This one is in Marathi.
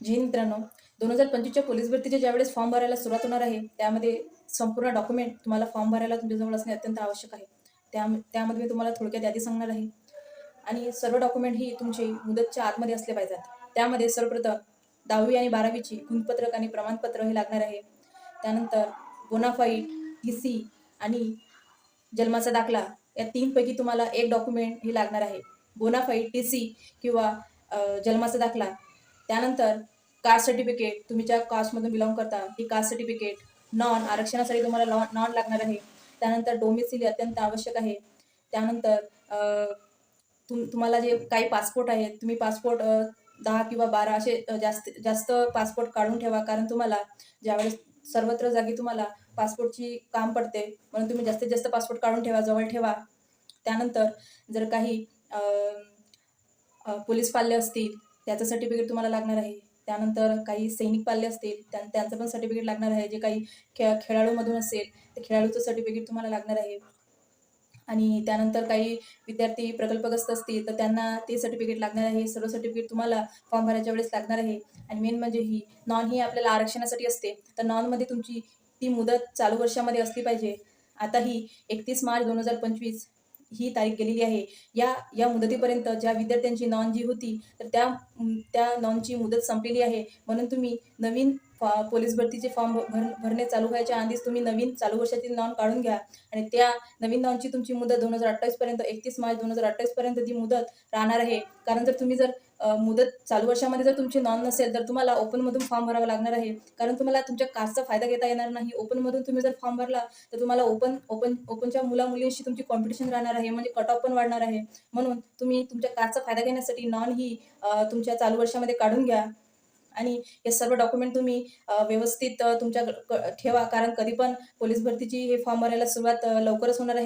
जी मित्रांनो, 2025च्या पोलीस भरतीचे ज्यावेळेस फॉर्म भरायला सुरुवात होणार आहे, त्यामध्ये संपूर्ण डॉक्युमेंट तुम्हाला फॉर्म भरायला तुमच्याजवळ असणे अत्यंत आवश्यक आहे. त्यामध्ये मी तुम्हाला थोडक्यात यादी सांगणार आहे आणि सर्व डॉक्युमेंट ही तुमचे मुदतच्या आतमध्ये असले पाहिजेत. त्यामध्ये सर्वप्रथम 10वी आणि 12वीची गुणपत्रक आणि प्रमाणपत्र हे लागणार आहे. त्यानंतर बोनाफाईड, टी-सी आणि जन्माचा दाखला या 3 पैकी तुम्हाला एक डॉक्युमेंट हे लागणार आहे. बोनाफाईड, टी-सी किंवा जन्माचा दाखला. त्यानंतर कास्ट सर्टिफिकेट, तुम्ही ज्या कास्टमधून बिलॉंग करता ती कास्ट सर्टिफिकेट. नॉन आरक्षणासाठी तुम्हाला नॉन लागणार आहे. त्यानंतर डोमिसिल अत्यंत आवश्यक आहे. त्यानंतर तुम्हाला जे काही पासपोर्ट आहेत, तुम्ही पासपोर्ट 10 किंवा 12 असे जास्त जास्त पासपोर्ट काढून ठेवा. कारण तुम्हाला ज्यावेळेस सर्वत्र जागी तुम्हाला पासपोर्टची काम पडते, म्हणून तुम्ही जास्तीत जास्त पासपोर्ट काढून ठेवा, जवळ ठेवा. त्यानंतर जर काही पोलीस पाल्य असतील त्याचं सर्टिफिकेट तुम्हाला लागणार आहे. त्यानंतर काही सैनिक पाल्य असतील त्यांचं पण सर्टिफिकेट लागणार आहे. जे काही खेळाडूमधून असेल ते खेळाडूचं सर्टिफिकेट तुम्हाला लागणार आहे. आणि त्यानंतर काही विद्यार्थी प्रकल्पग्रस्त असतील तर त्यांना ते सर्टिफिकेट लागणार आहे. सर्व सर्टिफिकेट तुम्हाला फॉर्म भरायच्या वेळेस लागणार आहे. आणि मेन म्हणजे नॉन ही आपल्याला आरक्षणासाठी असते, तर नॉनमध्ये तुमची ती मुदत चालू वर्षामध्ये असली पाहिजे. आता ही 31 मार्च 2025 ही तारीख गेलेली आहे. या मुदतीपर्यंत ज्या विद्यार्थ्यांची नॉन जी होती तर त्या नॉनची मुदत संपलेली आहे. म्हणून तुम्ही नवीन पोलीस भरतीचे फॉर्म भरणे चालू व्हायच्या आधीच तुम्ही नवीन चालू वर्षातील नॉन काढून घ्या. आणि त्या नवीन नॉनची तुमची मुदत 2028 पर्यंत 31 मार्च 2028 पर्यंत ती मुदत राहणार आहे. कारण जर मुदत चालू वर्षामध्ये जर तुमची नॉन नसेल तर तुम्हाला ओपनमधून फॉर्म भरावा लागणार आहे. कारण तुम्हाला तुमच्या कास्टचा फायदा घेता येणार नाही. ओपनमधून तुम्ही जर फॉर्म भरला तर तुम्हाला ओपनच्या मुला-मुलींशी तुमची कॉम्पिटिशन राहणार आहे. म्हणजे कट ऑफ पण वाढणार आहे. म्हणून तुम्ही तुमच्या कास्टचा फायदा घेण्यासाठी नॉन ही तुमच्या चालू वर्षामध्ये काढून घ्या. आणि हे सर्व डॉक्युमेंट तुम्ही व्यवस्थित तुमच्या ठेवा. कारण कधी पण पोलीस भरतीची हे फॉर्म भरायला सुरुवात लवकरच होणार आहे.